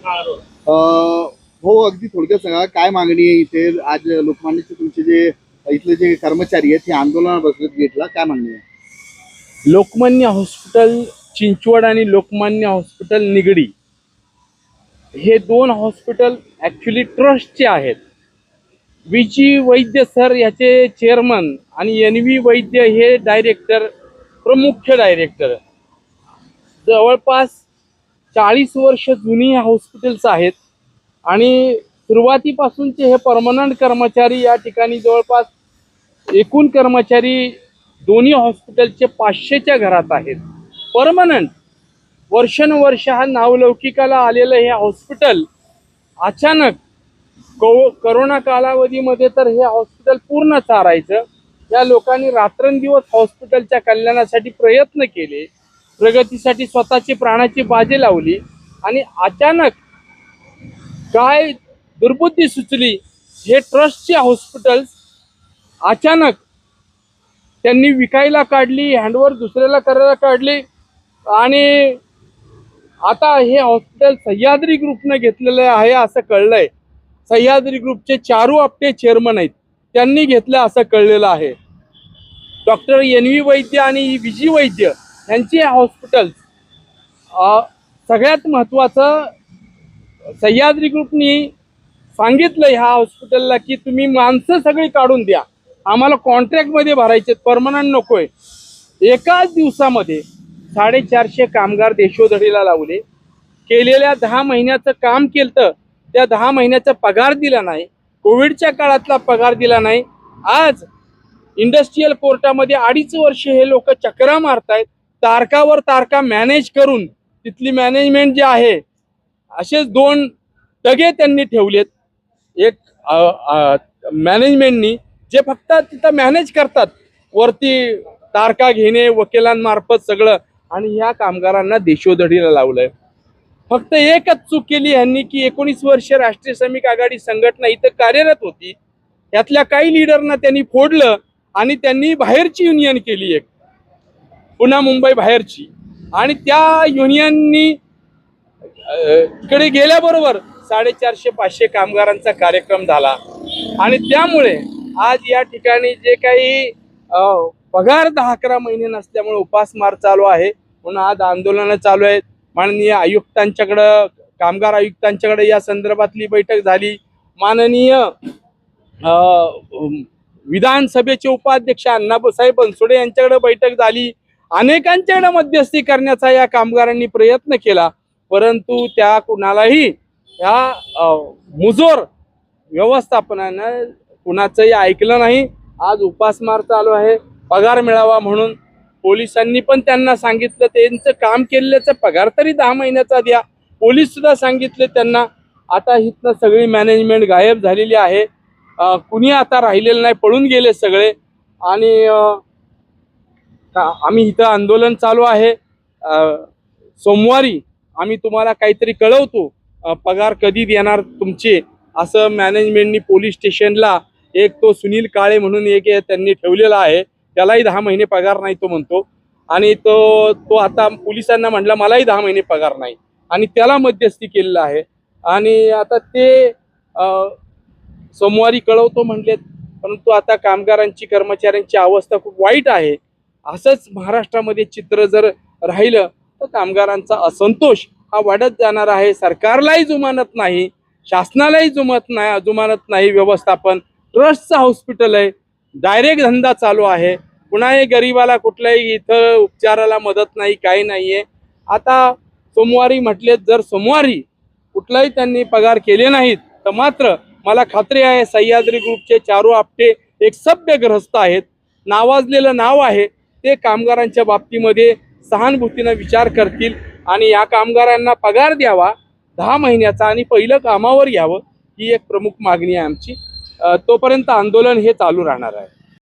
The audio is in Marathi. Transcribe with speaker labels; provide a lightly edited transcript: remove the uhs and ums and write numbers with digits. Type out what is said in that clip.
Speaker 1: हो, अगदी थोडक्यात सांगा काय मागणी आहे इथे आज लोकमान्यचे तुमचे जे इथले जे कर्मचारी आहेत ते आंदोलनात बसलेत गेटला, काय मागणी आहे?
Speaker 2: लोकमान्य हॉस्पिटल चिंचवड आणि लोकमान्य हॉस्पिटल निगडी हे दोन हॉस्पिटल ॲक्च्युली ट्रस्टचे आहेत. वीजी वैद्य सर याचे चेअरमन आणि एन व्ही वैद्य हे डायरेक्टर, प्रमुख डायरेक्टर. जवळपास 40 वर्ष जुनी ह्या हॉस्पिटल्स आहेत आणि सुरुवातीपासूनचे हे परमनंट कर्मचारी या ठिकाणी जवळपास एकूण कर्मचारी दोन्ही हॉस्पिटलचे 500च्या घरात आहेत. परमनंट वर्षानुवर्ष हा नावलौकिकाला आलेलं हे हॉस्पिटल अचानक करोना कालावधीमध्ये तर हे हॉस्पिटल पूर्ण चारायचं. या लोकांनी रात्रंदिवस हॉस्पिटलच्या कल्याणासाठी प्रयत्न केले, प्रगतीसाठी स्वतःची प्राणाची बाजी लावली आणि अचानक काय दुर्बुद्धी सुचली, हे ट्रस्टचे हॉस्पिटल्स अचानक त्यांनी विकायला काढली, हँडओव्हर दुसऱ्याला करायला काढली आणि आता हे हॉस्पिटल सह्याद्री ग्रुपने घेतलेलं आहे असं कळलंय. सह्याद्री ग्रुपचे चारू आपटे चेअरमन आहेत, त्यांनी घेतलं असं कळलेलं आहे. डॉक्टर एन व्ही वैद्य आणि विजी वैद्य यांची हॉस्पिटल्स. सगळ्यात महत्त्वाचं, सह्याद्री ग्रुपनी सांगितलं ह्या हॉस्पिटलला की तुम्ही माणसं सगळी काढून द्या, आम्हाला कॉन्ट्रॅक्टमध्ये भरायचे, परमनंट नकोय. एकाच दिवसामध्ये 450 कामगार देशोधडीला लावले. केलेल्या 10 महिन्याचं काम केलं, त्या 10 महिन्याचा पगार दिला नाही, कोविडच्या काळातला पगार दिला नाही. आज इंडस्ट्रीयल कोर्टामध्ये 2.5 वर्ष हे लोक चक्रा मारतायत, तारकावर तारका मॅनेज करून. तिथली मॅनेजमेंट जे आहे असेच 2 टगे त्यांनी ठेवलेत. एक मॅनेजमेंटनी जे फक्त तिथं मॅनेज करतात, वरती तारका घेणे वकिलांमार्फत सगळं, आणि ह्या कामगारांना देशोधडीला लावलंय. फक्त एकच चूक केली यांनी की 19 वर्ष राष्ट्रीय श्रमिक आघाडी संघटना इथं कार्यरत होती, यातल्या काही लीडरना त्यांनी फोडलं आणि त्यांनी बाहेरची युनियन केली, एक पुन्हा मुंबई बाहेरची. आणि त्या युनियननी इकडे गेल्याबरोबर 450-500 कामगारांचा कार्यक्रम झाला आणि त्यामुळे आज या ठिकाणी जे काही पगार 10-11 महिने नसल्यामुळे उपासमार चालू आहे. पुन्हा आज आंदोलनं चालू आहेत. माननीय आयुक्तांच्याकडं, कामगार आयुक्तांच्याकडे या संदर्भातली बैठक झाली. माननीय विधानसभेचे उपाध्यक्ष अण्णासाहेब बनसोडे यांच्याकडे बैठक झाली. अनेकांच्याकडे मध्यस्थी करण्याचा या कामगारांनी प्रयत्न केला, परंतु त्या कुणालाही ह्या मुजोर व्यवस्थापनानं कुणाचंही ऐकलं नाही. आज उपासमार चालू आहे पगार मिळावा म्हणून. पोलिसांनी पण त्यांना सांगितलं त्यांचं काम केलेल्याचा पगार तरी 10 महिन्याचा द्या. पोलीस सुद्धा सांगितले त्यांना. आता इथनं सगळी मॅनेजमेंट गायब झालेली आहे, कुणी आता राहिलेलं नाही, पळून गेले सगळे. आणि आम्ही इथं आंदोलन चालू आहे. सोमवारी आम्ही तुम्हाला काहीतरी कळवतो, पगार कधी देणार तुमचे, असं मॅनेजमेंटनी पोलीस स्टेशनला एक तो सुनील काळे म्हणून एक त्यांनी ठेवलेला आहे. त्यालाही 10 महिने पगार नाही तो म्हणतो. आणि तो आता पोलिसांना म्हटलं मलाही 10 महिने पगार नाही आणि त्याला मध्यस्थी केलेलं आहे. आणि आता ते सोमवारी कळवतो म्हणलेत, परंतु आता कामगारांची, कर्मचाऱ्यांची अवस्था खूप वाईट आहे. असंच महाराष्ट्रामध्ये चित्र जर राहिलं तर कामगारांचा असंतोष हा वाढत जाणार आहे. सरकारलाही जुमानत नाही, शासनालाही जुमानत नाही. व्यवस्थापन ट्रस्टचं हॉस्पिटल आहे, डायरेक्ट धंदा चालू आहे. कुणाही गरीबाला कुठल्याही इथं उपचाराला मदत नाही, काही नाहीये. आता सोमवारी म्हटले, जर सोमवारी कुठलाही त्यांनी पगार केले नाहीत तर मात्र मला खात्री आहे सह्याद्री ग्रुपचे चारू आपटे एक सभ्य ग्रस्त आहेत, नावाजलेलं नाव आहे. ते कामगारांच्या बाबतीमध्ये सहानुभूतीनं विचार करतील आणि या कामगारांना पगार द्यावा 10 महिन्याचा आणि पहिलं कामावर यावं, ही एक प्रमुख मागणी आहे आमची. तोपर्यंत आंदोलन हे चालू राहणार आहे.